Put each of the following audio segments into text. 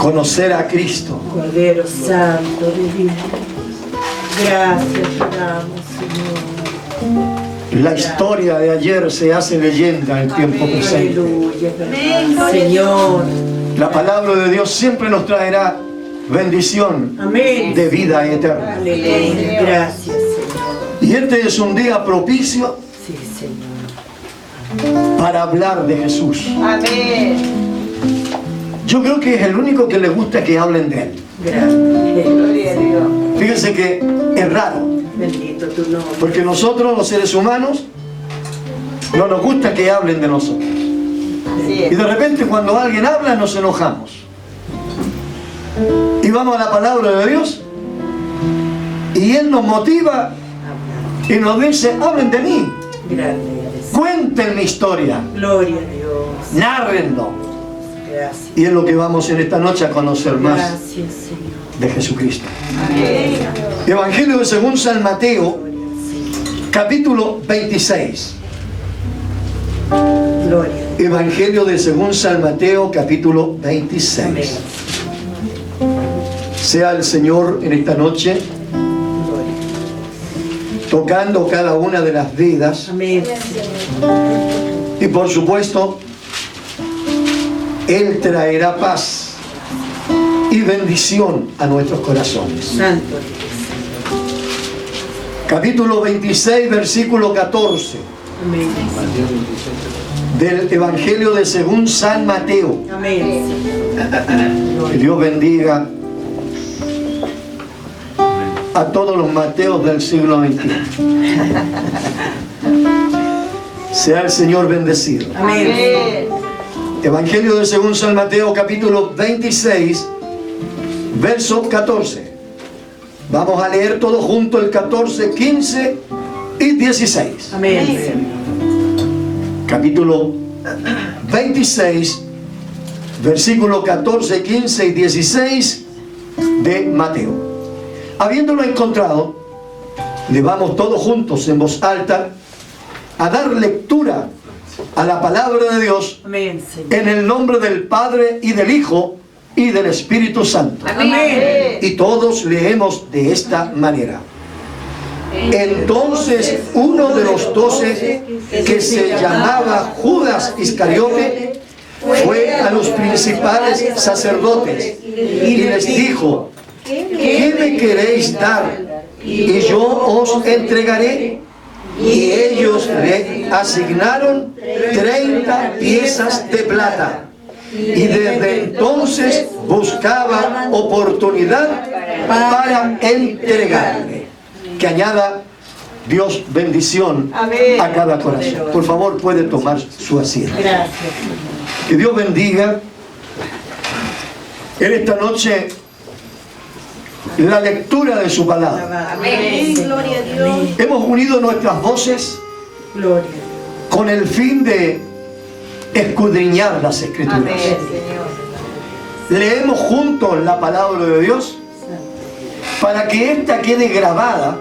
conocer a Cristo. Cordero Santo de Dios. Gracias te damos, Señor. La historia de ayer se hace leyenda en el tiempo presente. Aleluya, verdad. Señor. La palabra de Dios siempre nos traerá bendición Amén. de vida eterna. Aleluya. Gracias, Señor. Y este es un día propicio Sí, Señor. para hablar de Jesús. Amén. Yo creo que es el único que le gusta que hablen de Él. Gracias. Gloria a Dios. Fíjense que es raro, Bendito tu nombre. porque nosotros los seres humanos no nos gusta que hablen de nosotros. Así Y es. de repente cuando alguien habla nos enojamos. Y vamos a la palabra de Dios y Él nos motiva y nos dice, hablen de mí, Grande eres. cuenten mi historia, Gloria a Dios. nárrenlo. Gracias. Y es lo que vamos en esta noche a conocer más Gracias, Señor. de Jesucristo. Amén. Evangelio de según San Mateo, capítulo 26. Gloria. Evangelio de según San Mateo, capítulo Amén. 26. Sea el Señor en esta noche Gloria. tocando cada una de las vidas Amén. y por supuesto Él traerá paz y bendición a nuestros corazones. Santo eres. Capítulo 26, versículo 14 Amén. del Evangelio de según San Mateo. Amén. Que Dios bendiga a todos los Mateos del siglo XXI. Sea el Señor bendecido. Amén. Amén. Evangelio de según San Mateo, capítulo 26, verso 14. Vamos a leer todo junto el 14, 15 y 16. Amén. Capítulo 26, versículo 14, 15 y 16 de Mateo. Habiéndolo encontrado, le vamos todos juntos en voz alta a dar lectura a la palabra de Dios Amén, Señor. en el nombre del Padre y del Hijo y del Espíritu Santo. Amén. Y todos leemos de esta manera. Entonces uno de los 12, que se llamaba Judas Iscariote, fue a los principales sacerdotes y les dijo, ¿qué me queréis dar? Y yo os entregaré. Y ellos le asignaron 30 piezas de plata. Y desde entonces buscaba oportunidad para entregarle. Que añada Dios bendición Amén. a cada corazón. Por favor, puede tomar su asiento. Gracias. Que Dios bendiga en esta noche la lectura de su palabra. Amén. Gloria a Dios. Hemos unido nuestras voces Gloria. con el fin de escudriñar las Escrituras. Amén, Señor. Leemos juntos la palabra de Dios para que ésta quede grabada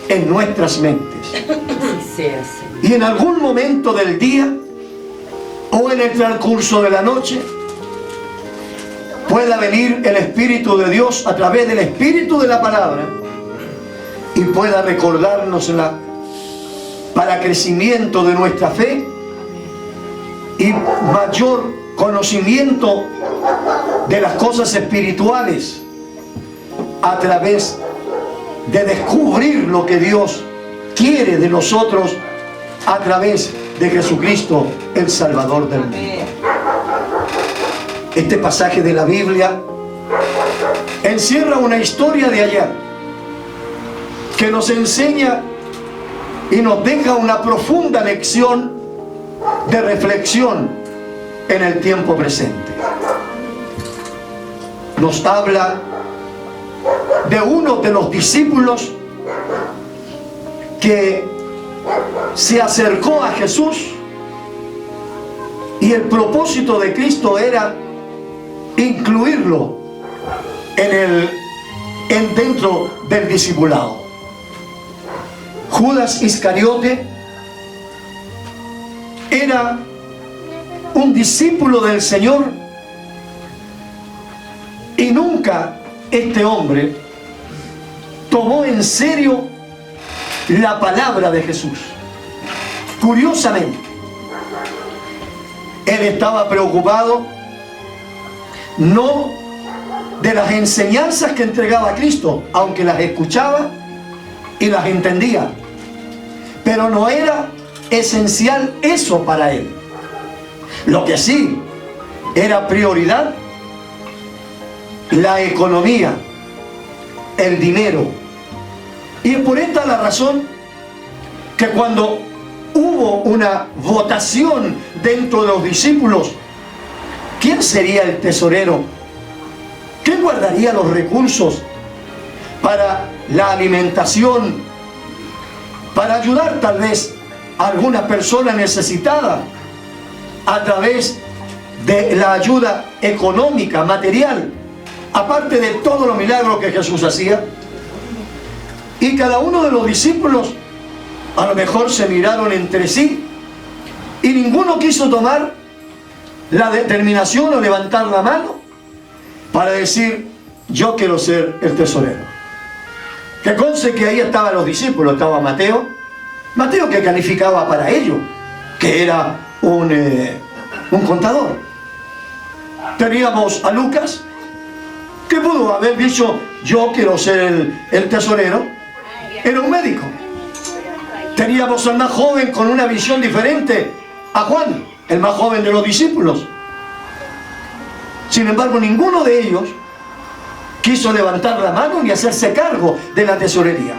en nuestras mentes. Así sea, Señor. Y en algún momento del día o en el transcurso de la noche pueda venir el Espíritu de Dios a través del Espíritu de la palabra y pueda recordárnosla para crecimiento de nuestra fe y mayor conocimiento de las cosas espirituales a través de descubrir lo que Dios quiere de nosotros a través de Jesucristo, el Salvador del mundo. Amén. Este pasaje de la Biblia encierra una historia de ayer que nos enseña y nos deja una profunda lección de reflexión en el tiempo presente. Nos habla de uno de los discípulos que se acercó a Jesús y el propósito de Cristo era incluirlo dentro del discipulado. Judas Iscariote era un discípulo del Señor Y nunca este hombre tomó en serio la palabra de Jesús. Curiosamente, él estaba preocupado no de las enseñanzas que entregaba Cristo, aunque las escuchaba y las entendía, pero no era esencial eso para él. Lo que sí era prioridad, la economía, el dinero. Y es por esta la razón que cuando hubo una votación dentro de los discípulos, ¿quién sería el tesorero? ¿Quién guardaría los recursos para la alimentación, para ayudar tal vez a alguna persona necesitada a través de la ayuda económica, material, aparte de todos los milagros que Jesús hacía? Y cada uno de los discípulos a lo mejor se miraron entre sí y ninguno quiso tomar la determinación o levantar la mano para decir: yo quiero ser el tesorero. Que conste que ahí estaban los discípulos, estaba Mateo que calificaba para ello, que era un contador. Teníamos a Lucas, que pudo haber dicho: yo quiero ser el tesorero, era un médico. Teníamos al más joven con una visión diferente, a Juan, el más joven de los discípulos. Sin embargo, ninguno de ellos quiso levantar la mano ni hacerse cargo de la tesorería,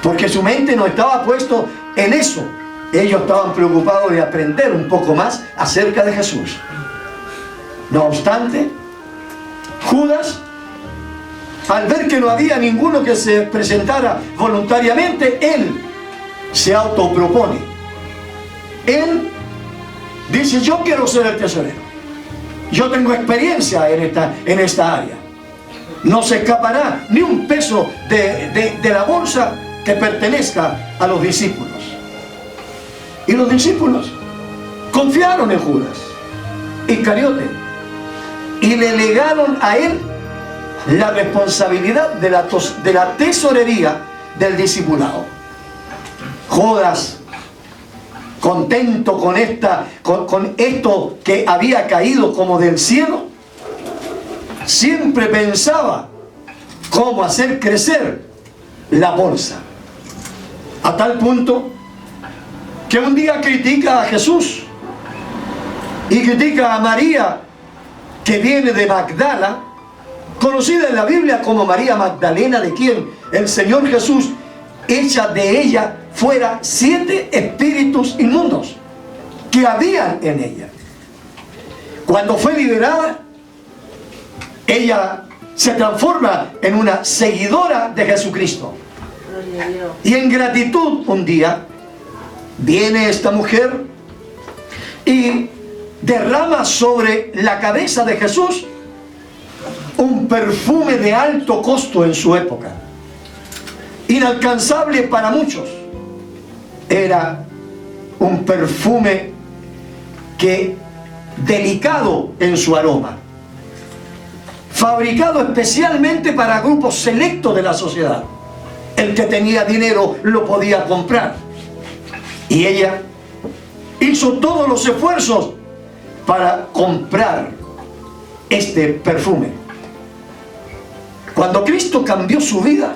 porque su mente no estaba puesto en eso. Ellos estaban preocupados de aprender un poco más acerca de Jesús. No obstante, Judas, al ver que no había ninguno que se presentara voluntariamente, él se autopropone. Él dice: yo quiero ser el tesorero. Yo tengo experiencia en esta área. No se escapará ni un peso de la bolsa que pertenezca a los discípulos. Y los discípulos confiaron en Judas Iscariote y le legaron a él la responsabilidad de la tesorería del discipulado. Judas, contento con esto que había caído como del cielo, siempre pensaba cómo hacer crecer la bolsa, a tal punto que un día critica a Jesús y critica a María, que viene de Magdala, conocida en la Biblia como María Magdalena, de quien el Señor Jesús echa de ella fuera 7 espíritus inmundos que habían en ella. Cuando fue liberada, ella se transforma en una seguidora de Jesucristo. Y en gratitud, un día viene esta mujer y derrama sobre la cabeza de Jesús un perfume de alto costo en su época, inalcanzable para muchos. Era un perfume delicado en su aroma, fabricado especialmente para grupos selectos de la sociedad. El que tenía dinero lo podía comprar, y ella hizo todos los esfuerzos para comprar este perfume. Cuando Cristo cambió su vida,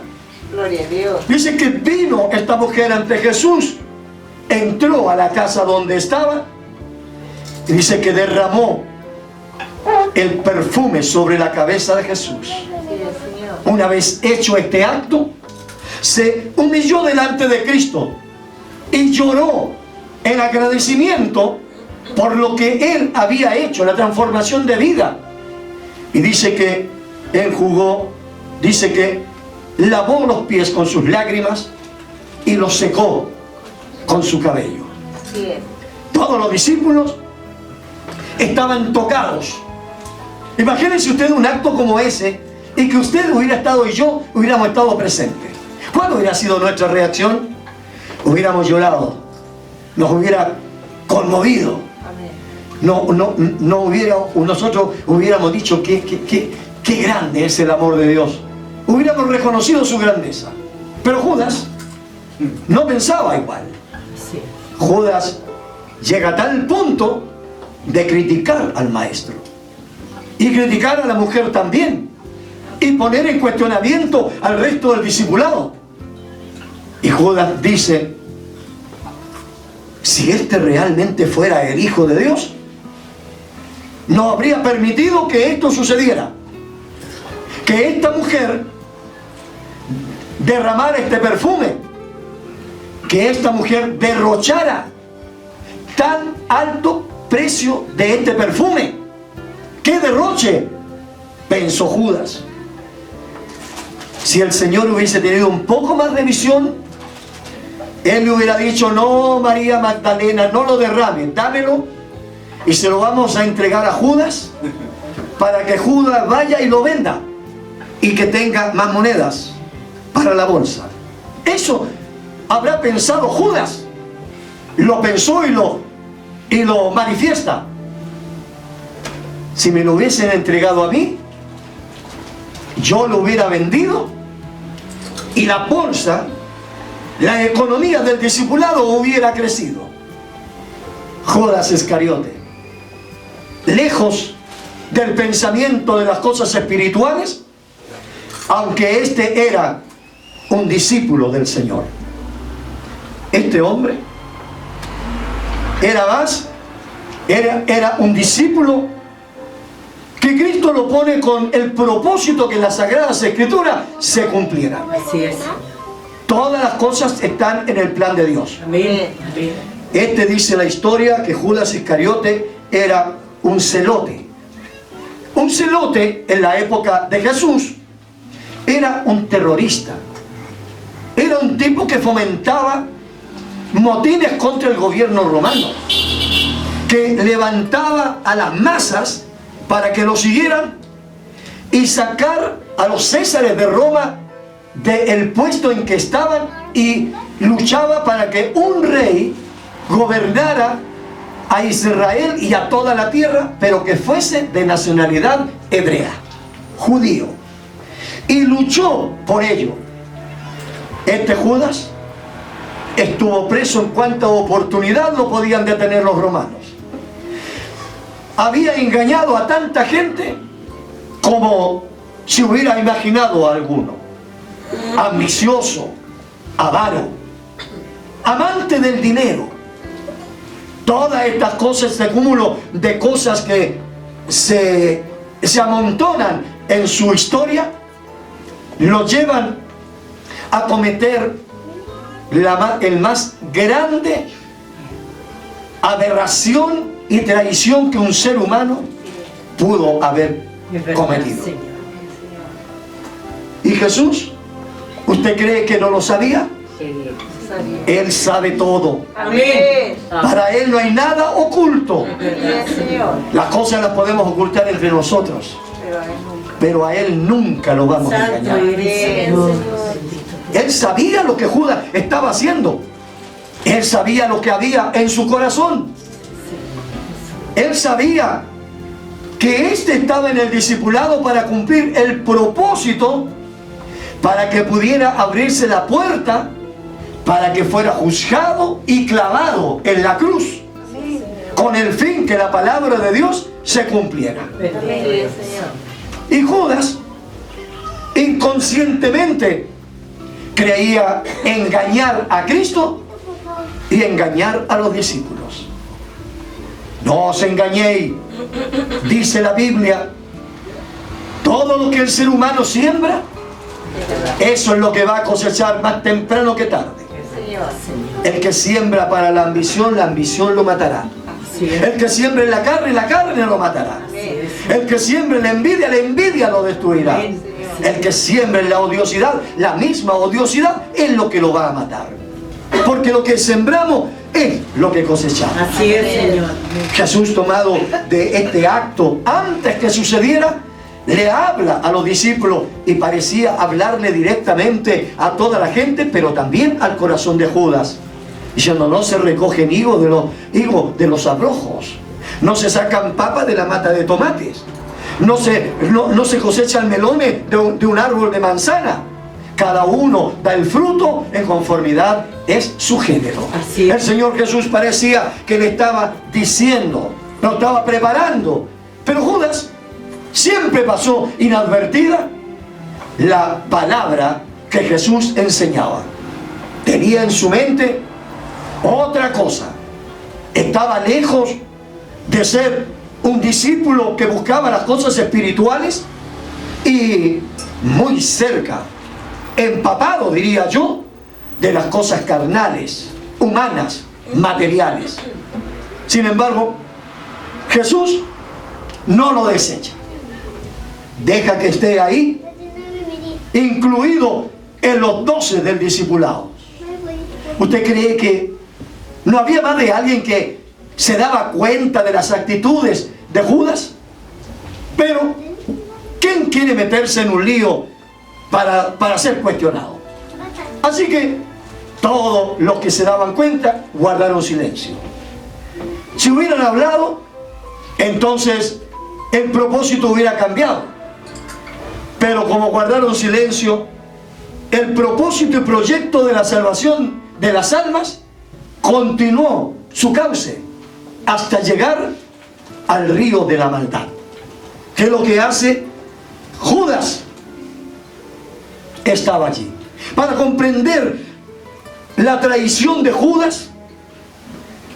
Gloria a Dios. dice que vino esta mujer ante Jesús, entró a la casa donde estaba y dice que derramó el perfume sobre la cabeza de Jesús. Una vez hecho este acto, se humilló delante de Cristo y lloró en agradecimiento por lo que Él había hecho, la transformación de vida. Y dice que enjugó, dice que lavó los pies con sus lágrimas y los secó con su cabello. Así es. Todos los discípulos estaban tocados. Imagínense usted un acto como ese y que usted hubiera estado y yo hubiéramos estado presentes. ¿Cuál hubiera sido nuestra reacción? Hubiéramos llorado, nos hubiera conmovido. Amén. nosotros hubiéramos dicho qué grande es el amor de Dios. Hubiéramos reconocido su grandeza. Pero Judas no pensaba igual. Sí. Judas llega a tal punto de criticar al maestro y criticar a la mujer también y poner en cuestionamiento al resto del discipulado. Y Judas dice: si este realmente fuera el Hijo de Dios, no habría permitido que esto sucediera, que esta mujer derramara este perfume, que esta mujer derrochara tan alto precio de este perfume. ¡Qué derroche!, pensó Judas. Si el Señor hubiese tenido un poco más de visión, Él le hubiera dicho: no, María Magdalena, no lo derrame, dámelo y se lo vamos a entregar a Judas, para que Judas vaya y lo venda y que tenga más monedas para la bolsa. Eso habrá pensado Judas. Lo pensó y lo manifiesta. Si me lo hubiesen entregado a mí, yo lo hubiera vendido y la bolsa, la economía del discipulado hubiera crecido. Judas Iscariote, lejos del pensamiento de las cosas espirituales, aunque este era un discípulo del Señor, este hombre era un discípulo que Cristo lo pone con el propósito que las Sagradas Escrituras se cumplieran. Así es. Todas las cosas están en el plan de Dios. Amén. Amén. Dice la historia que Judas Iscariote era un celote. Un celote en la época de Jesús era un terrorista. Era un tipo que fomentaba motines contra el gobierno romano, que levantaba a las masas para que lo siguieran y sacar a los césares de Roma del puesto en que estaban, y luchaba para que un rey gobernara a Israel y a toda la tierra, pero que fuese de nacionalidad hebrea, judío, y luchó por ello. Este Judas estuvo preso en cuanta oportunidad lo podían detener los romanos. Había engañado a tanta gente como si hubiera imaginado a alguno. Ambicioso, avaro, amante del dinero. Todas estas cosas, este cúmulo de cosas que se amontonan en su historia, lo llevan a cometer el más grande aberración y traición que un ser humano pudo haber cometido. ¿Y Jesús? ¿Usted cree que no lo sabía? Él sabe todo. Amén. Para Él no hay nada oculto. Amén, Señor. Las cosas las podemos ocultar entre nosotros, pero a Él nunca lo vamos a Santo engañar. eres, Señor. Él sabía lo que Judas estaba haciendo. Él sabía lo que había en su corazón. Él sabía que éste estaba en el discipulado para cumplir el propósito, para que pudiera abrirse la puerta, para que fuera juzgado y clavado en la cruz, con el fin que la palabra de Dios se cumpliera. Amén, Señor. Y Judas inconscientemente creía engañar a Cristo y engañar a los discípulos. No os engañéis, dice la Biblia. Todo lo que el ser humano siembra, eso es lo que va a cosechar más temprano que tarde. Señor. El que siembra para la ambición lo matará. El que siembra en la carne lo matará. El que siembra en la envidia lo destruirá. El que siembra en la odiosidad, la misma odiosidad es lo que lo va a matar. Porque lo que sembramos es lo que cosechamos. Así es, Señor. Jesús, tomado de este acto antes que sucediera, le habla a los discípulos y parecía hablarle directamente a toda la gente, pero también al corazón de Judas, diciendo: no se recogen higos de los abrojos, No se sacan papas de la mata de tomates. No se cosechan melones de un árbol de manzana. Cada uno da el fruto en conformidad es su género. Así es. El Señor Jesús parecía que le estaba diciendo, lo estaba preparando. Pero Judas siempre pasó inadvertida la palabra que Jesús enseñaba. Tenía en su mente otra cosa. Estaba lejos de ser un discípulo que buscaba las cosas espirituales y muy cerca, empapado, diría yo, de las cosas carnales, humanas, materiales. Sin embargo, Jesús no lo desecha. Deja que esté ahí, incluido en los 12 del discipulado. ¿Usted cree que no había más de alguien que se daba cuenta de las actitudes de Judas? Pero, ¿quién quiere meterse en un lío para ser cuestionado? Así que todos los que se daban cuenta guardaron silencio. Si hubieran hablado, entonces el propósito hubiera cambiado. Pero como guardaron silencio, el propósito y proyecto de la salvación de las almas continuó su cauce hasta llegar al río de la maldad. ¿Qué es lo que hace? Judas estaba allí. Para comprender la traición de Judas,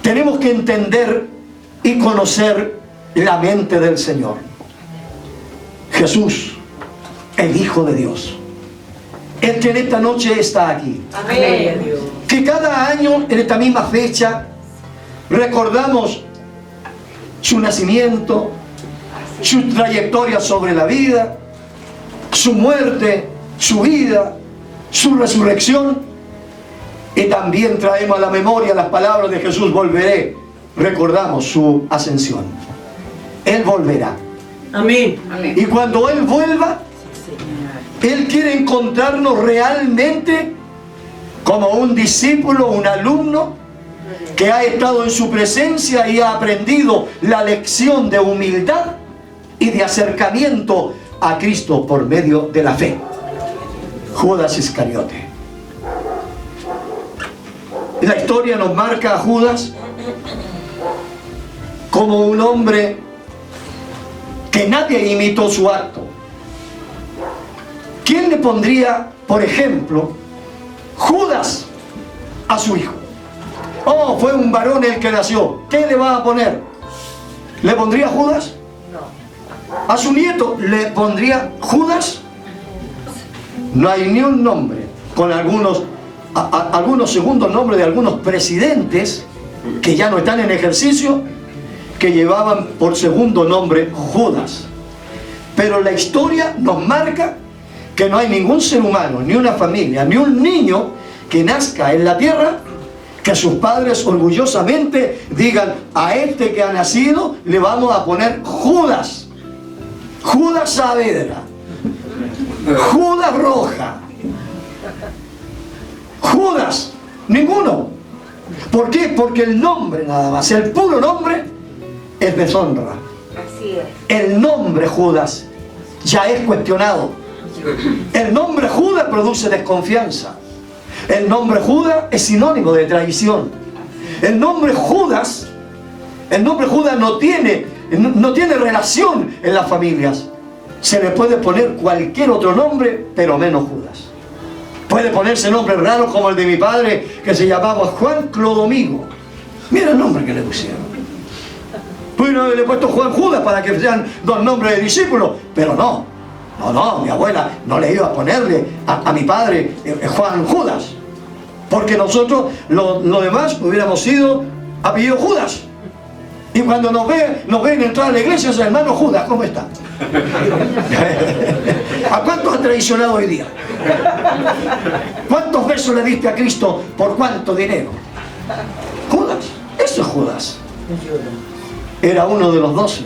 tenemos que entender y conocer la mente del Señor. Jesús, el Hijo de Dios, el que en esta noche está aquí. Amén. Que cada año, en esta misma fecha, recordamos su nacimiento, su trayectoria sobre la vida, su muerte, su vida, su resurrección, y también traemos a la memoria las palabras de Jesús: volveré. Recordamos su ascensión. Él volverá. Amén. Y cuando Él vuelva, Él quiere encontrarnos realmente como un discípulo, un alumno que ha estado en su presencia y ha aprendido la lección de humildad y de acercamiento a Cristo por medio de la fe. Judas Iscariote. La historia nos marca a Judas como un hombre que nadie imitó su acto. ¿Quién le pondría, por ejemplo, Judas a su hijo? Oh, fue un varón el que nació. ¿Qué le va a poner? ¿Le pondría Judas? No. ¿A su nieto le pondría Judas? No hay ni un nombre, con algunos segundos nombres de algunos presidentes que ya no están en ejercicio, que llevaban por segundo nombre Judas. Pero la historia nos marca que no hay ningún ser humano, ni una familia, ni un niño que nazca en la tierra que sus padres orgullosamente digan: a este que ha nacido le vamos a poner Judas. Judas Saavedra, Judas Roja, Judas, ninguno. ¿Por qué? Porque el nombre nada más, el puro nombre, es deshonra. Así es. El nombre Judas ya es cuestionado. El nombre Judas produce desconfianza. El nombre Judas es sinónimo de traición. El nombre Judas no tiene relación en las familias. Se le puede poner cualquier otro nombre, pero menos Judas. Puede ponerse nombres raros como el de mi padre, que se llamaba Juan Clodomigo. Mira el nombre que le pusieron. Pudieron haberle puesto Juan Judas para que sean dos nombres de discípulos, pero no, mi abuela no le iba a ponerle a mi padre Juan Judas, porque nosotros, los demás, hubiéramos sido apellido Judas. Y cuando nos ven entrar a la iglesia, es hermano Judas, ¿cómo está? ¿A cuántos ha traicionado hoy día? ¿Cuántos besos le diste a Cristo por cuánto dinero? Judas, eso es Judas. Era uno de los 12.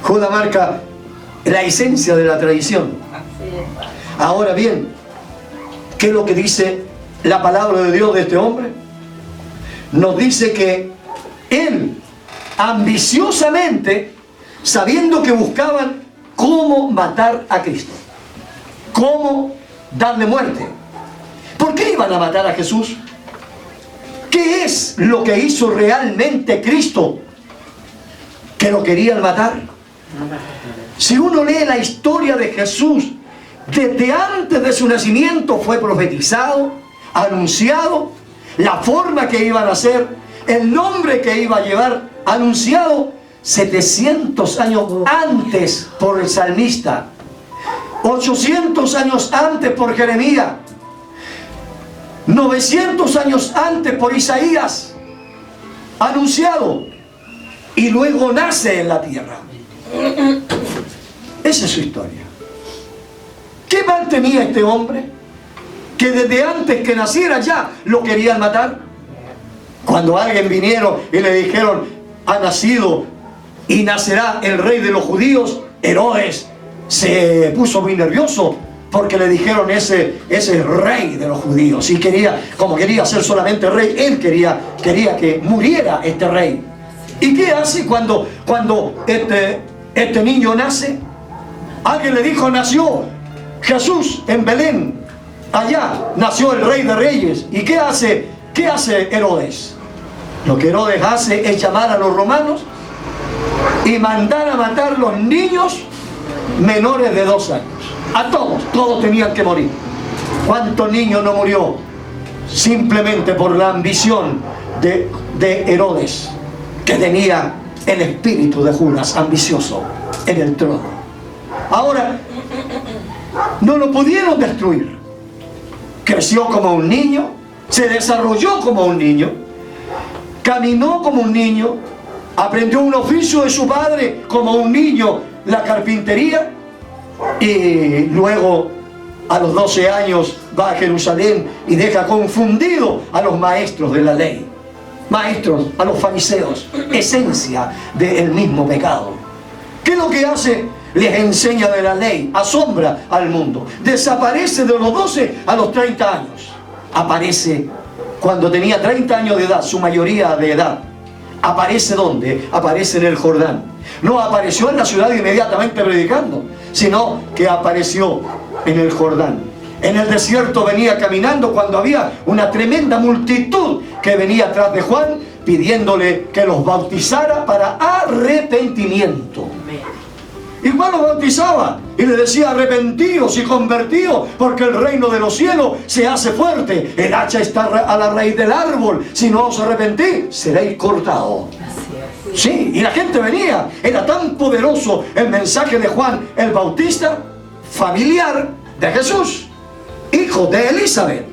Judas marca la esencia de la traición. Ahora bien, ¿qué es lo que dice la palabra de Dios de este hombre? Nos dice que él ambiciosamente, sabiendo que buscaban cómo matar a Cristo, cómo darle muerte. ¿Por qué iban a matar a Jesús? ¿Qué es lo que hizo realmente Cristo que lo querían matar? Si uno lee la historia de Jesús, desde antes de su nacimiento fue profetizado, anunciado, la forma que iban a ser, el nombre que iba a llevar, anunciado 700 años antes por el salmista, 800 años antes por Jeremías, 900 años antes por Isaías, anunciado, y luego nace en la tierra. Esa es su historia. ¿Qué mal tenía este hombre? Que desde antes que naciera ya lo querían matar. Cuando alguien vinieron y le dijeron, ha nacido y nacerá el rey de los judíos, Herodes se puso muy nervioso porque le dijeron ese rey de los judíos. Y como quería ser solamente rey, él quería que muriera este rey. ¿Y qué hace cuando este niño nace? Alguien le dijo, nació Jesús en Belén. Allá nació el rey de reyes. ¿Y qué hace Herodes? Lo que Herodes hace es llamar a los romanos y mandar a matar los niños menores de 2 años. A todos tenían que morir. ¿Cuántos niños no murió? Simplemente por la ambición de Herodes, que tenía el espíritu de Judas, ambicioso, en el trono. Ahora, no lo pudieron destruir. Creció como un niño, se desarrolló como un niño, caminó como un niño, aprendió un oficio de su padre como un niño, la carpintería, y luego a los 12 años va a Jerusalén y deja confundido a los maestros de la ley, maestros, a los fariseos, esencia del mismo pecado. ¿Qué es lo que hace? Les enseña de la ley, asombra al mundo, desaparece de los 12 a los 30 años, aparece cuando tenía 30 años de edad, su mayoría de edad. ¿Aparece dónde? Aparece en el Jordán. No apareció en la ciudad inmediatamente predicando, sino que apareció en el Jordán. En el desierto venía caminando cuando había una tremenda multitud que venía atrás de Juan pidiéndole que los bautizara para arrepentimiento. Y Juan los bautizaba y le decía, arrepentíos y convertíos, porque el reino de los cielos se hace fuerte. El hacha está a la raíz del árbol. Si no os arrepentís, seréis cortados. Sí, y la gente venía. Era tan poderoso el mensaje de Juan el Bautista, familiar de Jesús, hijo de Elizabeth.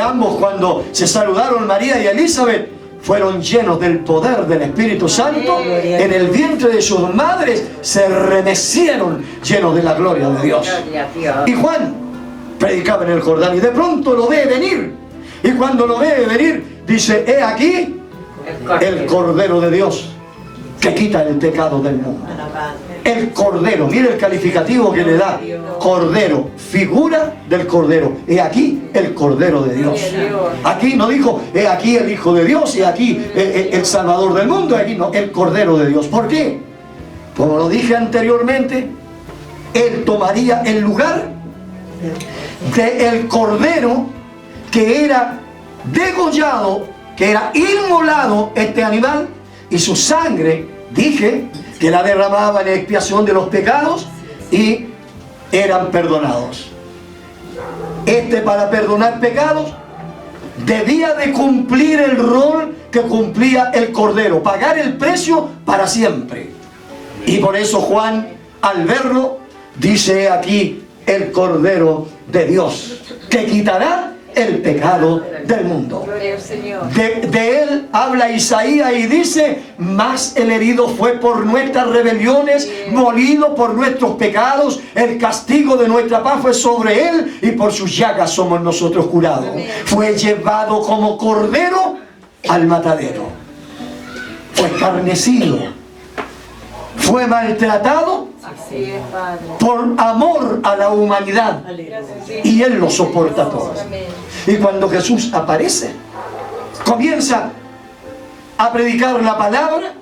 Ambos, cuando se saludaron, María y Elizabeth, fueron llenos del poder del Espíritu Santo. En el vientre de sus madres se remecieron llenos de la gloria de Dios. Y Juan predicaba en el Jordán y de pronto lo ve venir. Y cuando lo ve venir, dice, he aquí el Cordero de Dios que quita el pecado del mundo. El Cordero, mire el calificativo que le da. Cordero, figura del Cordero. He aquí el Cordero de Dios. Aquí no dijo, he aquí el Hijo de Dios, he aquí el Salvador del mundo. Aquí no, el Cordero de Dios. ¿Por qué? Como lo dije anteriormente, Él tomaría el lugar del Cordero que era degollado, que era inmolado este animal, y su sangre, dije, que la derramaban en expiación de los pecados y eran perdonados. Para perdonar pecados debía de cumplir el rol que cumplía el Cordero, pagar el precio para siempre. Y por eso Juan, al verlo, dice aquí el Cordero de Dios, que quitará el pecado del mundo. De él habla Isaías y dice, mas el herido fue por nuestras rebeliones, molido por nuestros pecados, el castigo de nuestra paz fue sobre él y por sus llagas somos nosotros curados. Fue llevado como cordero al matadero, fue escarnecido, fue maltratado por amor a la humanidad, y Él lo soporta todo. Y cuando Jesús aparece, comienza a predicar la palabra,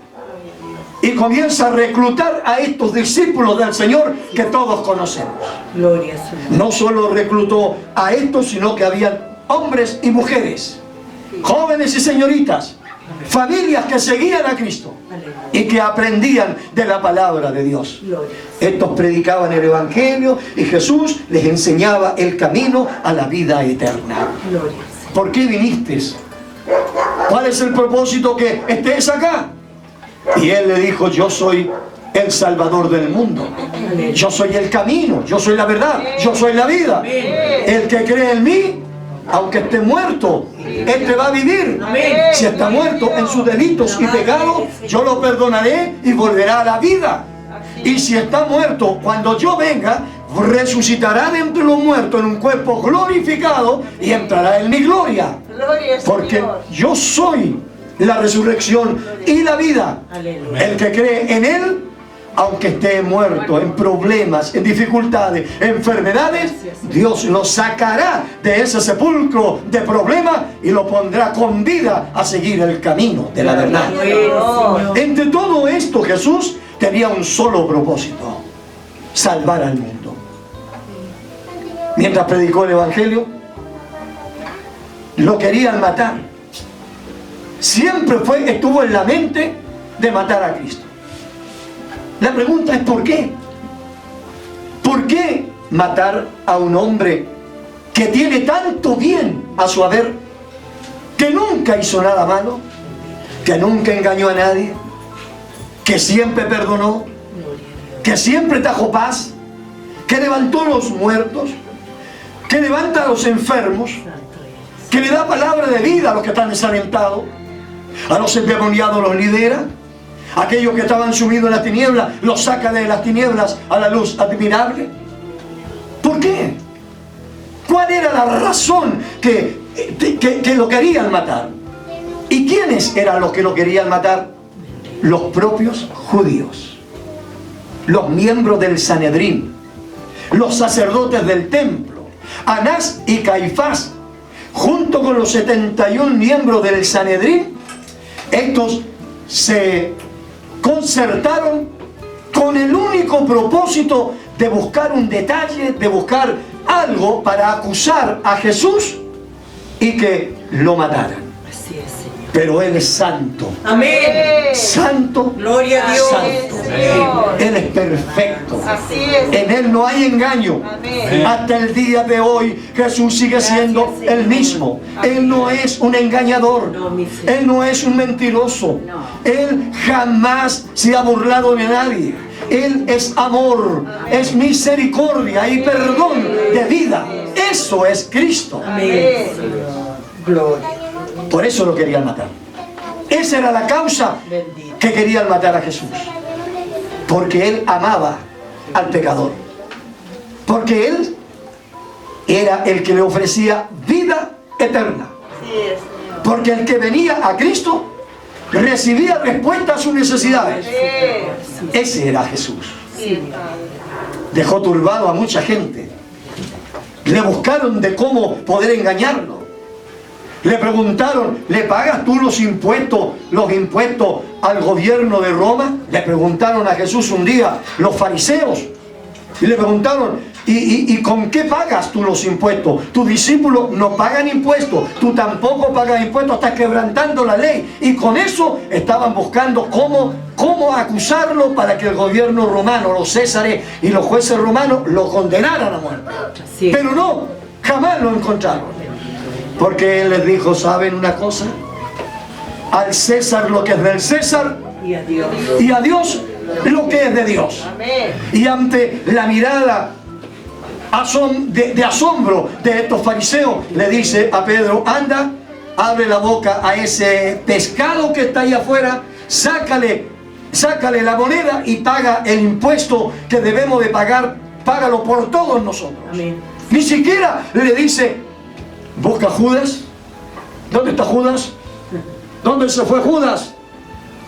y comienza a reclutar a estos discípulos del Señor que todos conocemos. Gloria a su nombre. No solo reclutó a estos, sino que había hombres y mujeres, jóvenes y señoritas, familias que seguían a Cristo y que aprendían de la palabra de Dios. Gloria. Estos predicaban el Evangelio y Jesús les enseñaba el camino a la vida eterna. Gloria. ¿Por qué viniste? ¿Cuál es el propósito que estés acá? Y él le dijo, yo soy el Salvador del mundo. Yo soy el camino, yo soy la verdad, yo soy la vida. El que cree en mí, aunque esté muerto, este va a vivir. Si está muerto en sus delitos y pecados, yo lo perdonaré y volverá a la vida. Y si está muerto, cuando yo venga, resucitará de entre los muertos en un cuerpo glorificado y entrará en mi gloria. Gloria al Porque Señor. yo soy la resurrección y la vida. Aleluya. El que cree en Él, aunque esté muerto, en problemas, en dificultades, enfermedades, Dios lo sacará de ese sepulcro de problemas y lo pondrá con vida a seguir el camino de la verdad. Señor. Entre todo esto, Jesús tenía un solo propósito: salvar al mundo. Mientras predicó el Evangelio, lo querían matar. Siempre estuvo en la mente de matar a Cristo. La pregunta es ¿por qué? ¿Por qué matar a un hombre que tiene tanto bien a su haber, que nunca hizo nada malo, que nunca engañó a nadie, que siempre perdonó, que siempre trajo paz, que levantó a los muertos, que levanta a los enfermos, que le da palabra de vida a los que están desalentados, a los endemoniados los lidera, aquellos que estaban sumidos en las tinieblas los saca de las tinieblas a la luz admirable? ¿Por qué? ¿Cuál era la razón que lo querían matar? ¿Y quiénes eran los que lo querían matar? Los propios judíos, los miembros del Sanedrín, los sacerdotes del templo, Anás y Caifás, junto con los 71 miembros del Sanedrín. Estos se concertaron con el único propósito de buscar un detalle, de buscar algo para acusar a Jesús y que lo mataran. Así es, Señor. Pero Él es santo. Amén. Santo. Gloria a Dios. Santo. Señor. Él es perfecto. Así es. En Él no hay engaño. Amén. Hasta el día de hoy Jesús sigue siendo el mismo. Él no es un engañador. No, mi Señor. Él no es un mentiroso. No. Él jamás se ha burlado de nadie. Él es amor, es misericordia y perdón de vida. Eso es Cristo. Amén, Señor. Gloria. Por eso lo querían matar. Esa era la causa Bendito. que querían matar a Jesús. Porque Él amaba al pecador. Porque Él era el que le ofrecía vida eterna. Así es, Señor. Porque el que venía a Cristo recibía respuesta a sus necesidades. Sí. Ese era Jesús. Sí, Padre. Dejó turbado a mucha gente. Le buscaron de cómo poder engañarlo. Le preguntaron, ¿le pagas tú los impuestos al gobierno de Roma? Le preguntaron a Jesús un día los fariseos. Y le preguntaron, ¿y con qué pagas tú los impuestos? Tus discípulos no pagan impuestos, tú tampoco pagas impuestos, estás quebrantando la ley. Y con eso estaban buscando cómo acusarlo para que el gobierno romano, los césares y los jueces romanos lo condenaran a muerte. Así es. Pero no, jamás lo encontraron. Porque Él les dijo, ¿saben una cosa? Al César lo que es del César Y a Dios. y a Dios lo que es de Dios. Amén. Y ante la mirada de asombro de estos fariseos, le dice a Pedro, anda, abre la boca a ese pescado que está ahí afuera, sácale la moneda y paga el impuesto que debemos de pagar, págalo por todos nosotros. Amén. Ni siquiera le dice, busca a Judas. ¿Dónde está Judas? ¿Dónde se fue Judas?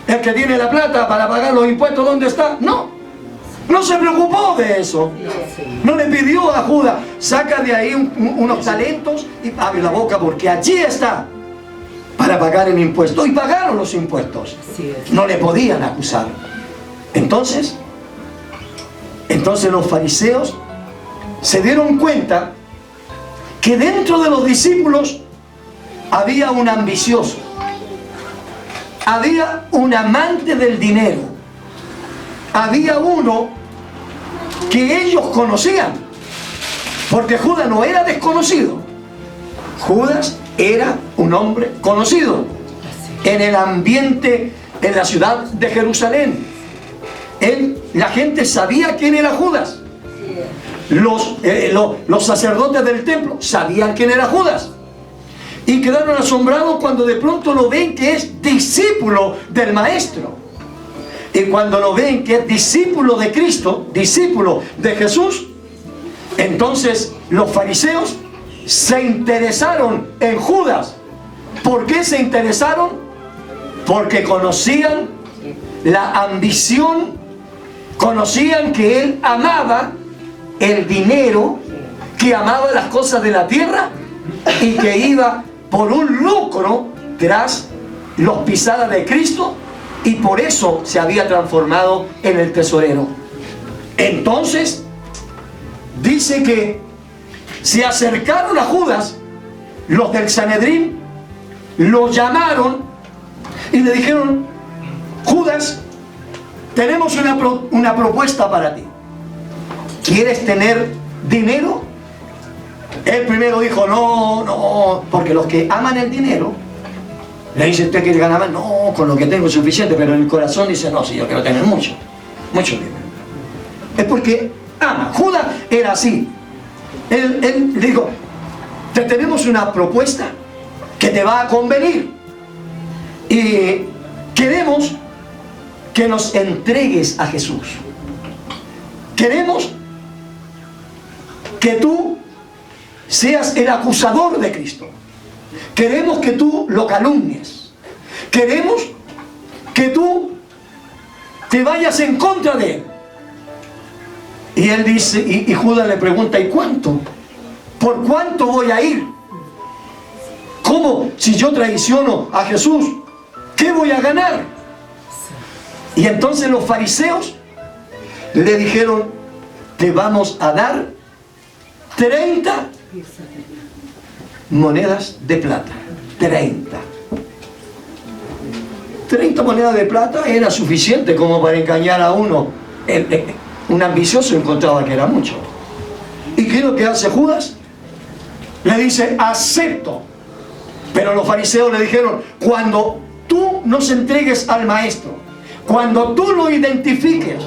El que tiene la plata para pagar los impuestos, ¿dónde está? No, no se preocupó de eso. No le pidió a Judas, saca de ahí unos talentos y abre la boca porque allí está para pagar el impuesto. Y pagaron los impuestos. Así es. No le podían acusar. Entonces los fariseos se dieron cuenta que dentro de los discípulos había un ambicioso, había un amante del dinero, había uno que ellos conocían, porque Judas no era desconocido. Judas era un hombre conocido en el ambiente, en la ciudad de Jerusalén. La gente sabía quién era Judas. Los sacerdotes del templo sabían quién era Judas. Y quedaron asombrados cuando de pronto lo ven que es discípulo del Maestro. Y cuando lo ven que es discípulo de Cristo, discípulo de Jesús, entonces los fariseos se interesaron en Judas. ¿Por qué se interesaron? Porque conocían la ambición, conocían que él amaba el dinero, que amaba las cosas de la tierra y que iba por un lucro tras los pisadas de Cristo, y por eso se había transformado en el tesorero. Entonces dice que se acercaron a Judas los del Sanedrín, lo llamaron y le dijeron: Judas, tenemos una propuesta para ti. ¿Quieres tener dinero? Él primero dijo: no, porque los que aman el dinero, le dice: ¿usted quiere ganar más? No, con lo que tengo es suficiente. Pero en el corazón dice: no, si yo quiero tener mucho dinero. Es porque ama. Judas era así. Él dijo: te tenemos una propuesta que te va a convenir y queremos que nos entregues a Jesús. Queremos que tú seas el acusador de Cristo. Queremos que tú lo calumnies. Queremos que tú te vayas en contra de él. Y él dice, y Judas le pregunta: ¿y cuánto? ¿Por cuánto voy a ir? ¿Cómo? Si yo traiciono a Jesús, ¿qué voy a ganar? Y entonces los fariseos le dijeron: te vamos a dar 30 monedas de plata. 30 monedas de plata era suficiente como para engañar a uno. Un ambicioso encontraba que era mucho. ¿Y qué es lo que hace Judas? Le dice: acepto. Pero los fariseos le dijeron: cuando tú nos entregues al Maestro, cuando tú lo identifiques,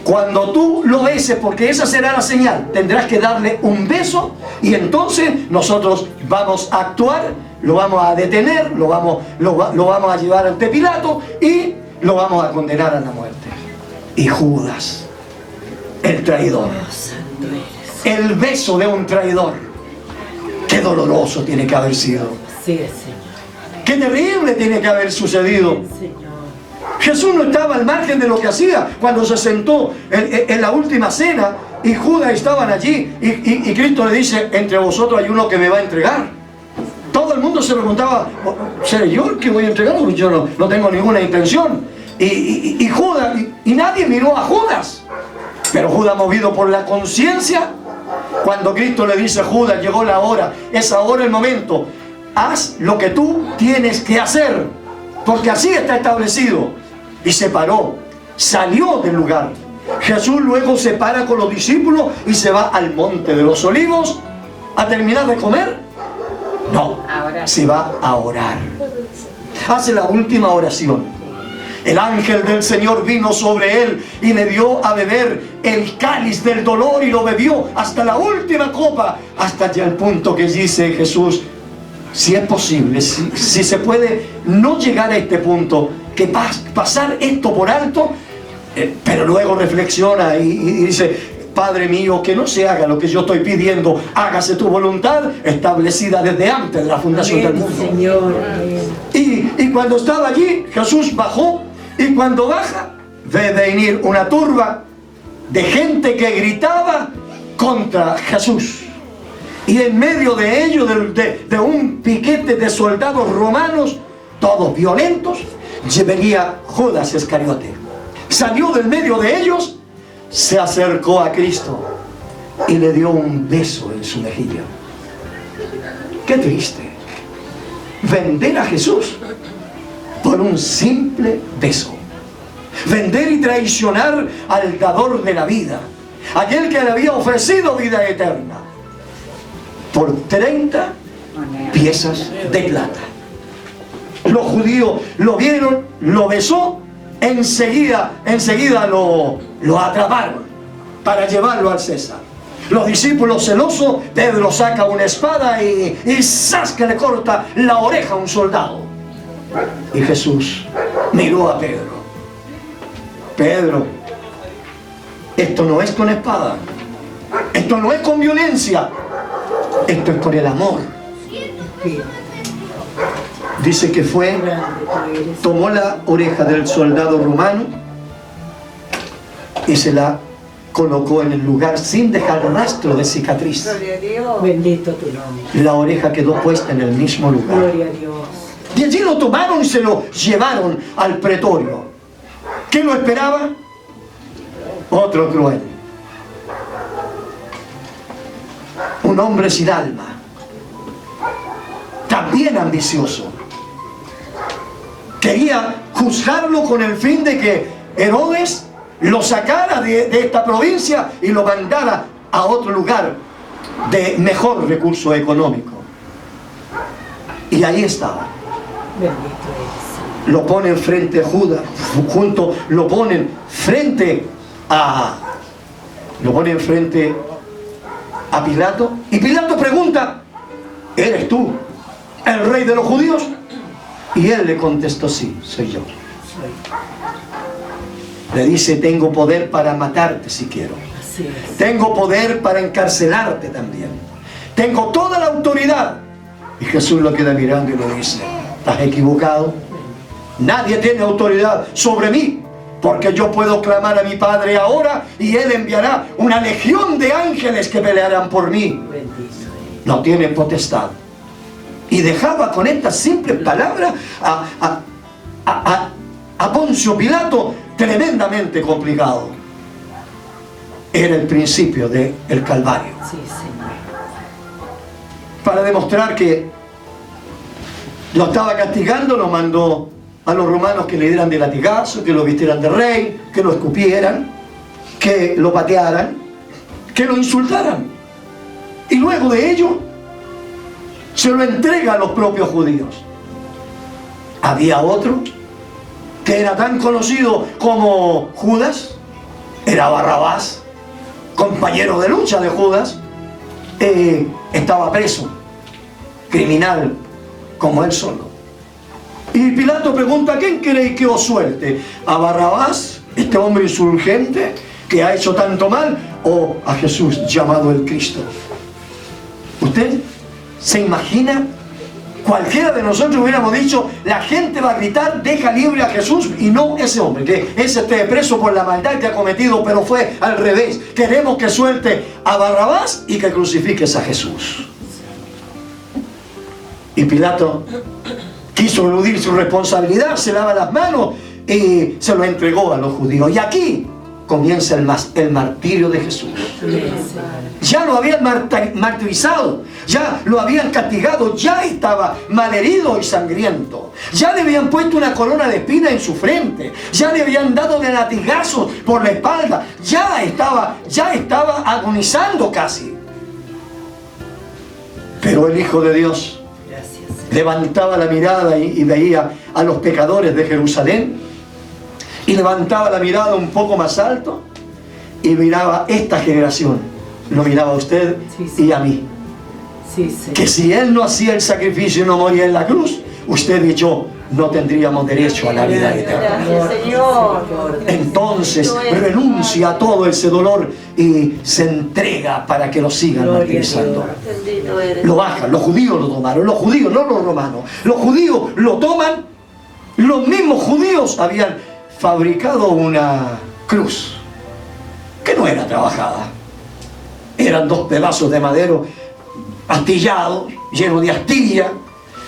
cuando tú lo beses, porque esa será la señal, tendrás que darle un beso, y entonces nosotros vamos a actuar, lo vamos a detener, lo vamos a llevar ante Pilato y lo vamos a condenar a la muerte. Y Judas, el traidor, el beso de un traidor, qué doloroso tiene que haber sido. Sí, Señor. Qué terrible tiene que haber sucedido. Señor. Jesús no estaba al margen de lo que hacía cuando se sentó en la última cena y Judas estaban allí y Cristo le dice: entre vosotros hay uno que me va a entregar. Todo el mundo se preguntaba: ¿seré yo el que voy a entregar? Porque yo no tengo ninguna intención. Y Judas, y nadie miró a Judas. Pero Judas, movido por la conciencia, cuando Cristo le dice: Judas, llegó la hora, es ahora el momento, haz lo que tú tienes que hacer, porque así está establecido. Y se paró, salió del lugar. Jesús luego se para con los discípulos y se va al monte de los olivos a terminar de comer. No, se va a orar. Hace la última oración. El ángel del Señor vino sobre él y le dio a beber el cáliz del dolor, y lo bebió hasta la última copa, hasta ya el punto que dice Jesús: si es posible, si se puede no llegar a este punto, que pasar esto por alto, pero luego reflexiona y dice: Padre mío, que no se haga lo que yo estoy pidiendo, hágase tu voluntad, establecida desde antes de la fundación del mundo. Señor. Y cuando estaba allí, Jesús bajó, y cuando baja, ve venir una turba de gente que gritaba contra Jesús. Y en medio de ellos, de un piquete de soldados romanos, todos violentos, venía Judas Iscariote. salió del medio de ellos, se acercó a Cristo y le dio un beso en su mejilla. Qué triste. Vender a Jesús por un simple beso. Vender y traicionar al dador de la vida, aquel que le había ofrecido vida eterna, por 30 piezas de plata. Los judíos lo vieron, lo besó, enseguida lo atraparon para llevarlo al César. Los discípulos celosos, Pedro saca una espada y ¡zas! Que le corta la oreja a un soldado. Y Jesús miró a Pedro. Pedro, esto no es con espada, esto no es con violencia, esto es con el amor. Dice que fue, tomó la oreja del soldado romano y se la colocó en el lugar sin dejar rastro de cicatriz. Gloria a Dios. Bendito tu nombre. La oreja quedó puesta en el mismo lugar. Gloria a Dios. Y allí lo tomaron y se lo llevaron al pretorio. ¿Qué lo esperaba? Otro cruel. Un hombre sin alma. También ambicioso. Quería juzgarlo con el fin de que Herodes lo sacara de esta provincia y lo mandara a otro lugar de mejor recurso económico. Y ahí estaba. Bendito eres. Lo ponen frente a Judas, lo ponen frente a Pilato, y Pilato pregunta: ¿eres tú el rey de los judíos? Y él le contestó: sí, soy yo. Le dice: tengo poder para matarte si quiero. Así es. Tengo poder para encarcelarte también. Tengo toda la autoridad. Y Jesús lo queda mirando y le dice: estás equivocado. Nadie tiene autoridad sobre mí, porque yo puedo clamar a mi Padre ahora y Él enviará una legión de ángeles que pelearán por mí. Bendito eres. No tienen potestad. Y dejaba con estas simples palabras a Poncio Pilato tremendamente complicado. Era el principio del Calvario. Sí, Señor. Para demostrar que lo estaba castigando, lo mandó a los romanos que le dieran de latigazo, que lo vistieran de rey, que lo escupieran, que lo patearan, que lo insultaran. Y luego de ello se lo entrega a los propios judíos. Había otro que era tan conocido como Judas, era Barrabás, compañero de lucha de Judas, estaba preso, criminal como él solo. Y Pilato pregunta: ¿a quién queréis que os suelte? ¿A Barrabás, este hombre insurgente que ha hecho tanto mal, o a Jesús llamado el Cristo? ¿Usted se imagina? Cualquiera de nosotros hubiéramos dicho: la gente va a gritar, deja libre a Jesús, y no ese hombre, que ese esté preso por la maldad que ha cometido, pero fue al revés. Queremos que suelte a Barrabás y que crucifiques a Jesús. Y Pilato quiso eludir su responsabilidad, se lava las manos y se lo entregó a los judíos. Y aquí comienza el martirio de Jesús. Ya lo habían martirizado, ya lo habían castigado, ya estaba malherido y sangriento, ya le habían puesto una corona de espinas en su frente, ya le habían dado de latigazos por la espalda, ya estaba agonizando casi. Pero el Hijo de Dios levantaba la mirada y veía a los pecadores de Jerusalén, y levantaba la mirada un poco más alto y miraba esta generación. Lo miraba a usted y a mí. Sí, sí. Que si Él no hacía el sacrificio y no moría en la cruz, usted y yo no tendríamos derecho a la vida eterna. Gracias, Señor. Entonces renuncia a todo ese dolor y se entrega para que lo sigan martirizando. Bendito eres. Lo bajan, los judíos lo tomaron, los judíos, no los romanos. Los judíos lo toman, los mismos judíos habían fabricado una cruz que no era trabajada. Eran 2 pedazos de madera astillados, llenos de astilla,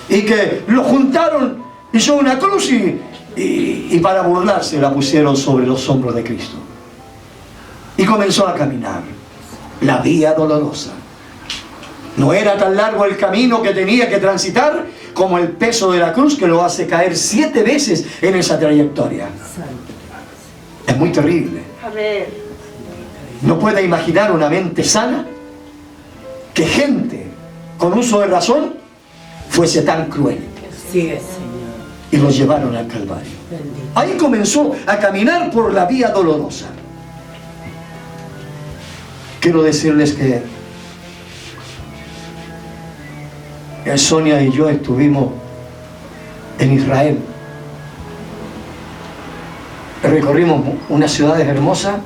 y que lo juntaron, hizo una cruz y para burlarse la pusieron sobre los hombros de Cristo. Y comenzó a caminar la vía dolorosa. No era tan largo el camino que tenía que transitar como el peso de la cruz, que lo hace caer 7 veces en esa trayectoria. Es muy terrible. Amén. No puede imaginar una mente sana que gente con uso de razón fuese tan cruel. Así es, Señor. Y lo llevaron al Calvario. Bendito. Ahí comenzó a caminar por la vía dolorosa. Quiero decirles que Sonia y yo estuvimos en Israel. Recorrimos unas ciudades hermosas,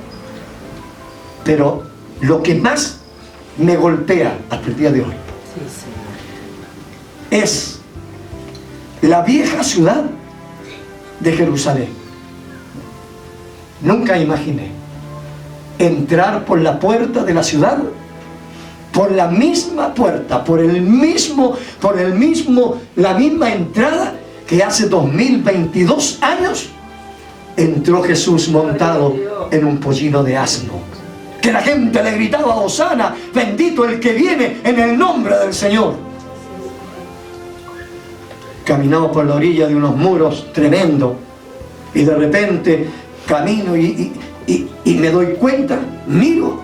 pero lo que más me golpea hasta el día de hoy Sí, Señor. es la vieja ciudad de Jerusalén. Nunca imaginé entrar por la puerta de la ciudad, por la misma puerta, la misma entrada que hace 2022 años entró Jesús montado en un pollino de asno. Que la gente le gritaba: Hosana, bendito el que viene en el nombre del Señor. Caminamos por la orilla de unos muros tremendos y de repente camino y me doy cuenta, miro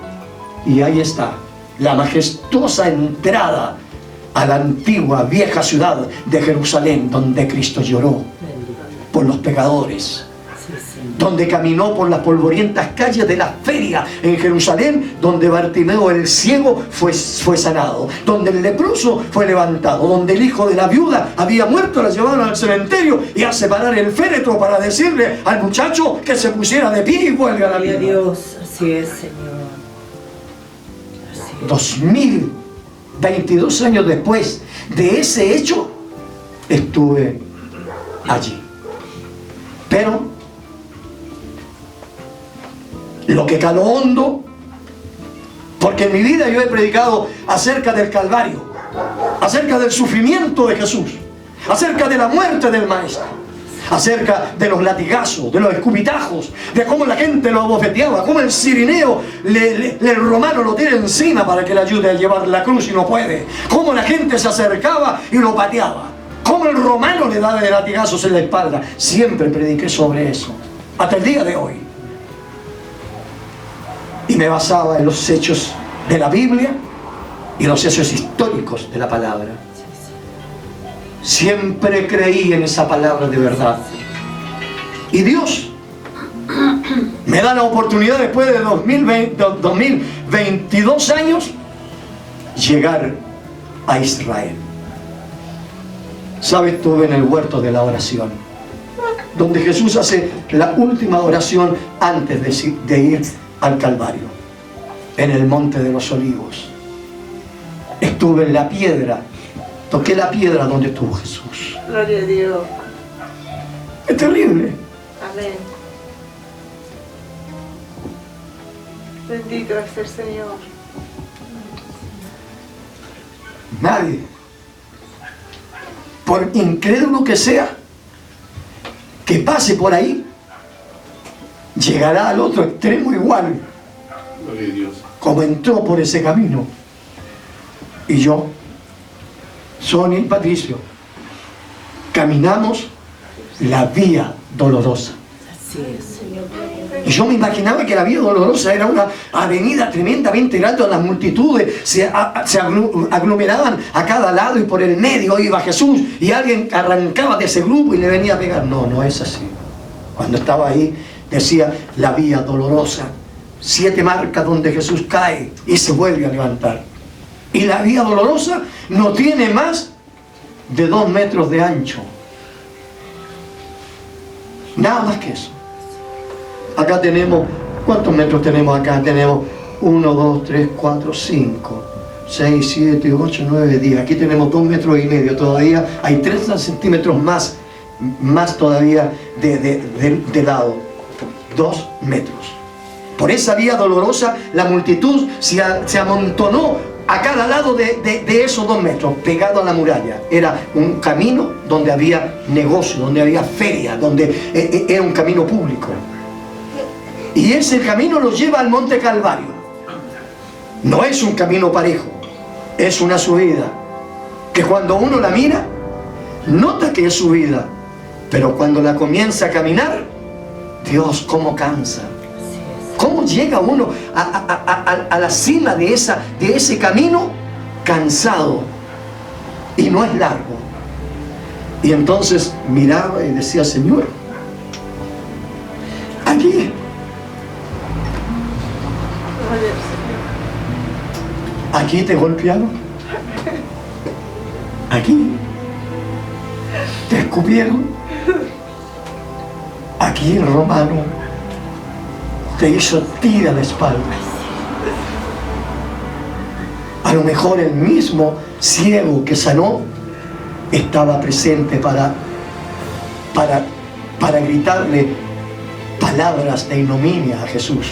y ahí está la majestuosa entrada a la antigua vieja ciudad de Jerusalén, donde Cristo lloró Bendito. por los pecadores, Sí, Señor. donde caminó por las polvorientas calles de la feria en Jerusalén, donde Bartimeo el ciego fue sanado, donde el leproso fue levantado, donde el hijo de la viuda había muerto, la llevaron al cementerio y a separar el féretro para decirle al muchacho que se pusiera de pie y vuelva a la Gloria a vida. Dios. Así es, Señor. Así es. 2022 años después de ese hecho, estuve allí. Pero lo que caló hondo, porque en mi vida yo he predicado acerca del Calvario, acerca del sufrimiento de Jesús, acerca de la muerte del Maestro, acerca de los latigazos, de los escupitajos, de cómo la gente lo abofeteaba, cómo el cirineo, el romano lo tiene encima para que le ayude a llevar la cruz y no puede, cómo la gente se acercaba y lo pateaba, cómo el romano le daba de latigazos en la espalda. Siempre prediqué sobre eso, hasta el día de hoy. Y me basaba en los hechos de la Biblia y los hechos históricos de la palabra. Siempre creí en esa palabra de verdad. Y Dios me da la oportunidad, después de 2022 años, llegar a Israel. ¿Sabes? Estuve en el huerto de la oración, donde Jesús hace la última oración antes de ir al Calvario, en el Monte de los Olivos. Estuve en la piedra, toqué la piedra donde estuvo Jesús. Gloria a Dios. Es terrible. Amén. Bendito es el Señor. Nadie, por incrédulo que sea, que pase por ahí, llegará al otro extremo igual, Gloria a Dios. como entró por ese camino. Y yo, Sonia y Patricio, caminamos la vía dolorosa. Así es. Y yo me imaginaba que la vía dolorosa era una avenida tremendamente grande, donde las multitudes se aglomeraban a cada lado y por el medio iba Jesús y alguien arrancaba de ese grupo y le venía a pegar. No, no es así. Cuando estaba ahí decía la vía dolorosa, 7 marcas donde Jesús cae y se vuelve a levantar. Y la vía dolorosa no tiene más de 2 metros de ancho. Nada más que eso. Acá tenemos, ¿cuántos metros tenemos acá? Tenemos 1, 2, 3, 4, 5, 6, 7, 8, 9, 10. Aquí tenemos 2 metros y medio todavía. Hay 3 centímetros más todavía de lado. 2 metros. Por esa vía dolorosa la multitud se amontonó a cada lado de esos 2 metros, pegado a la muralla, era un camino donde había negocio, donde había feria, donde era un camino público. Y ese camino lo lleva al Monte Calvario. No es un camino parejo, es una subida que cuando uno la mira, nota que es subida, pero cuando la comienza a caminar, Dios, cómo cansa. ¿Cómo llega uno a la cima de ese camino cansado? Y no es largo. Y entonces miraba y decía, Señor, aquí te golpearon, aquí te escupieron, aquí el romano te hizo tira la espalda. A lo mejor el mismo ciego que sanó estaba presente para gritarle palabras de ignominia a Jesús.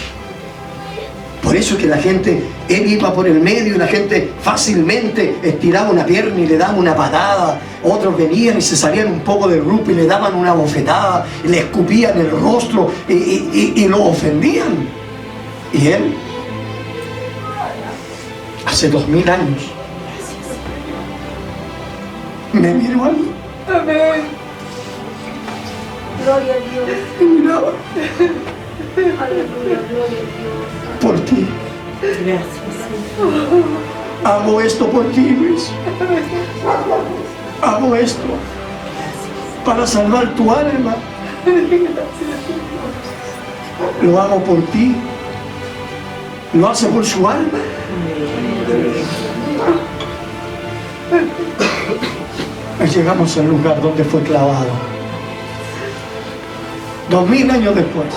Por eso es que la gente, él iba por el medio y la gente fácilmente estiraba una pierna y le daba una patada. Otros venían y se salían un poco del grupo y le daban una bofetada, y le escupían el rostro y lo ofendían. Y él, hace 2000 años, me miró a mí. Amén. Gloria a Dios. Y miraba Aleluya, gloria a Dios. por ti. Gracias, Señor. Hago esto por ti, Luis. Hago esto para salvar tu alma. Lo hago por ti. Lo hace por su alma. Y llegamos al lugar donde fue clavado. 2000 años después.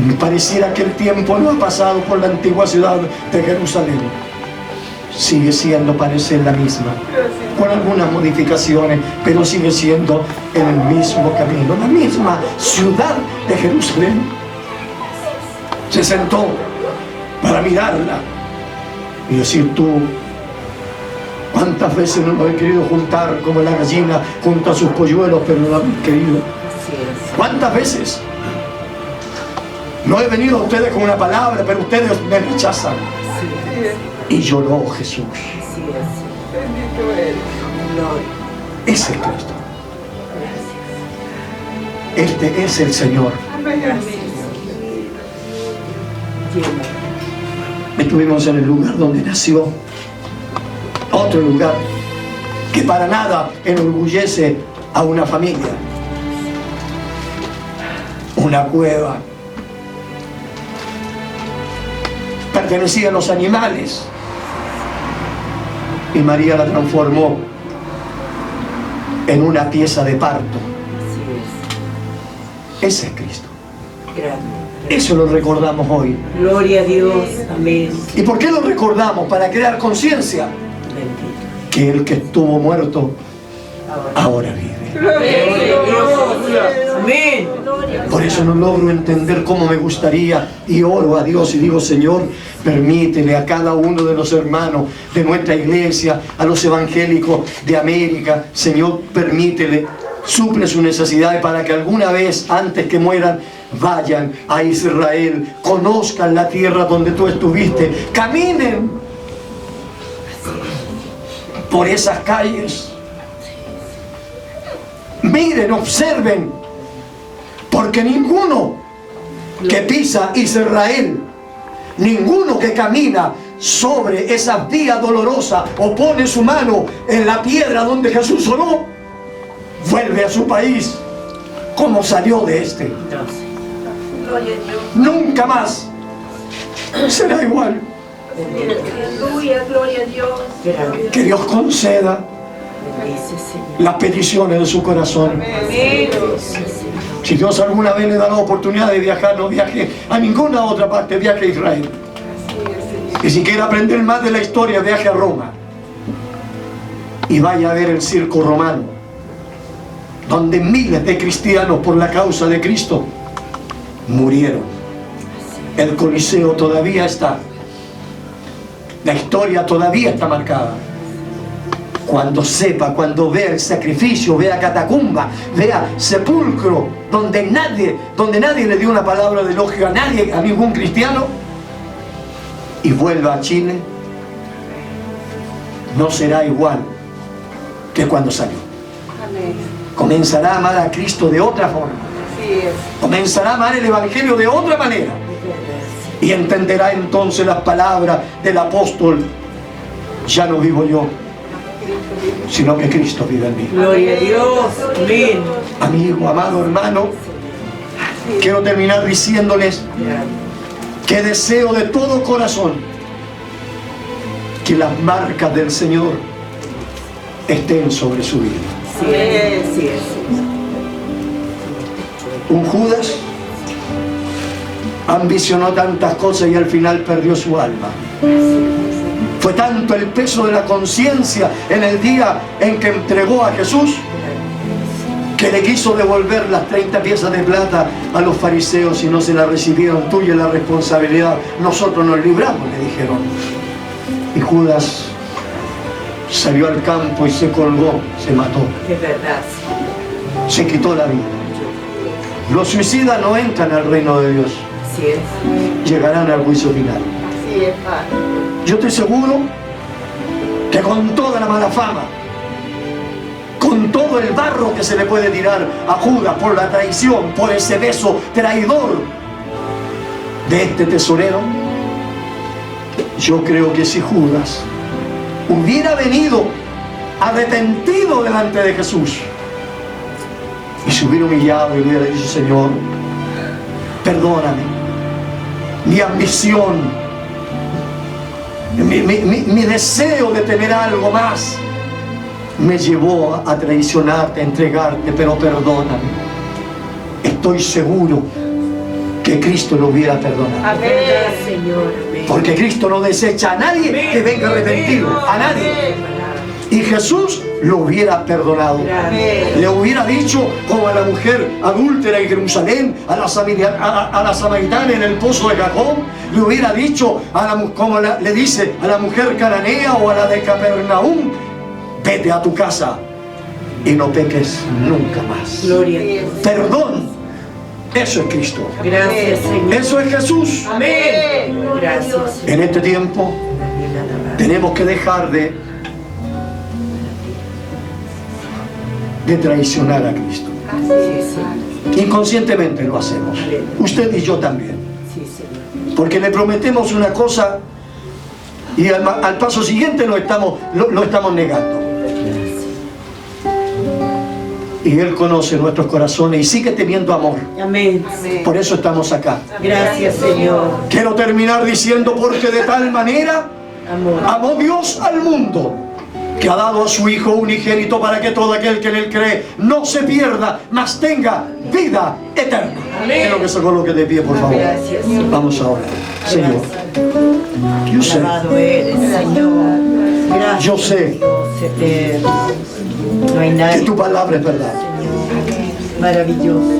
Me pareciera que el tiempo no ha pasado por la antigua ciudad de Jerusalén. Sigue siendo, parece, la misma, con algunas modificaciones, pero sigue siendo en el mismo camino, la misma ciudad de Jerusalén. Se sentó para mirarla y decir, tú, ¿cuántas veces no lo he querido juntar como la gallina junta a sus polluelos, pero no lo han querido? ¿Cuántas veces? No he venido a ustedes con una palabra, pero ustedes me rechazan. Y lloró Jesús. Bendito eres. Ese es Cristo. Este es el Señor. Amén. Estuvimos en el lugar donde nació. Otro lugar que para nada enorgullece a una familia. Una cueva. Pertenecía a los animales. Y María la transformó en una pieza de parto. Ese es Cristo. Eso lo recordamos hoy. Gloria a Dios. Amén. ¿Y por qué lo recordamos? Para crear conciencia que el que estuvo muerto ahora vive. Amén. Por eso no logro entender cómo me gustaría, y oro a Dios y digo, Señor, permítele a cada uno de los hermanos de nuestra iglesia, a los evangélicos de América, Señor, permítele, suple sus necesidades para que alguna vez, antes que mueran, vayan a Israel, conozcan la tierra donde tú estuviste, caminen por esas calles, miren, observen, porque ninguno que pisa Israel, ninguno que camina sobre esas vías dolorosas o pone su mano en la piedra donde Jesús oró, vuelve a su país como salió de este. Gloria a Dios. Nunca más será igual. Aleluya, gloria a Dios. Que Dios conceda las peticiones de su corazón. Amén. Si Dios alguna vez le da la oportunidad de viajar, no viaje a ninguna otra parte, viaje a Israel. Y si quiere aprender más de la historia, viaje a Roma y vaya a ver el circo romano, donde miles de cristianos por la causa de Cristo murieron. El Coliseo todavía está. La historia todavía está marcada. Cuando sepa, cuando vea el sacrificio, vea catacumba, vea sepulcro, donde nadie le dio una palabra de elogio a nadie, a ningún cristiano, y vuelva a Chile, no será igual que cuando salió. Amén. Comenzará a amar a Cristo de otra forma. Así es. Comenzará a amar el Evangelio de otra manera. Y entenderá entonces las palabras del apóstol: ya no vivo yo, sino que Cristo vive en mí. Gloria a Dios. Amén. Amigo, amado hermano, quiero terminar diciéndoles que deseo de todo corazón que las marcas del Señor estén sobre su vida. Sí, sí, Un Judas ambicionó tantas cosas y al final perdió su alma. Fue tanto el peso de la conciencia en el día en que entregó a Jesús, que le quiso devolver las 30 piezas de plata a los fariseos y no se la recibieron. Tuya la responsabilidad, nosotros nos libramos, le dijeron. Y Judas salió al campo y se colgó, se mató, es verdad. se quitó la vida. Los suicidas no entran al reino de Dios, Así es. llegarán al juicio final. Así es, Padre. Yo estoy seguro que con toda la mala fama, con todo el barro que se le puede tirar a Judas por la traición, por ese beso traidor de este tesorero, yo creo que si Judas hubiera venido arrepentido delante de Jesús y se hubiera humillado y hubiera dicho: Señor, perdóname, mi ambición, mi deseo de tener algo más me llevó a traicionarte, a entregarte, pero perdóname. Estoy seguro que Cristo lo hubiera perdonado. Amén, Señor. Amén. Porque Cristo no desecha a nadie que venga arrepentido, a nadie. Y Jesús lo hubiera perdonado. Amén. Le hubiera dicho, como a la mujer adúltera en Jerusalén, a la samaritana en el pozo de Jacob, le hubiera dicho, como le dice a la mujer cananea o a la de Capernaum: vete a tu casa y no peques nunca más. Gloria a Dios. Perdón, eso es Cristo. Gracias, Señor. Eso es Jesús. Amén. Gracias. En este tiempo tenemos que dejar de traicionar a Cristo. Sí, sí. Inconscientemente lo hacemos. Usted y yo también. Sí, Señor. Porque le prometemos una cosa y al paso siguiente lo estamos negando. Y Él conoce nuestros corazones y sigue teniendo amor. Amén. Por eso estamos acá. Gracias, Señor. Quiero terminar diciendo: porque de tal manera Amor. amó Dios al mundo, que ha dado a su Hijo unigénito, para que todo aquel que en Él cree no se pierda, mas tenga vida eterna. Quiero que se coloque de pie, por favor. Gracias, Señor. Vamos a orar. Señor, yo sé, Alabado eres, Señor. Gracias. yo sé Dios eterno. No hay que nadie tu palabra es verdad. maravilloso.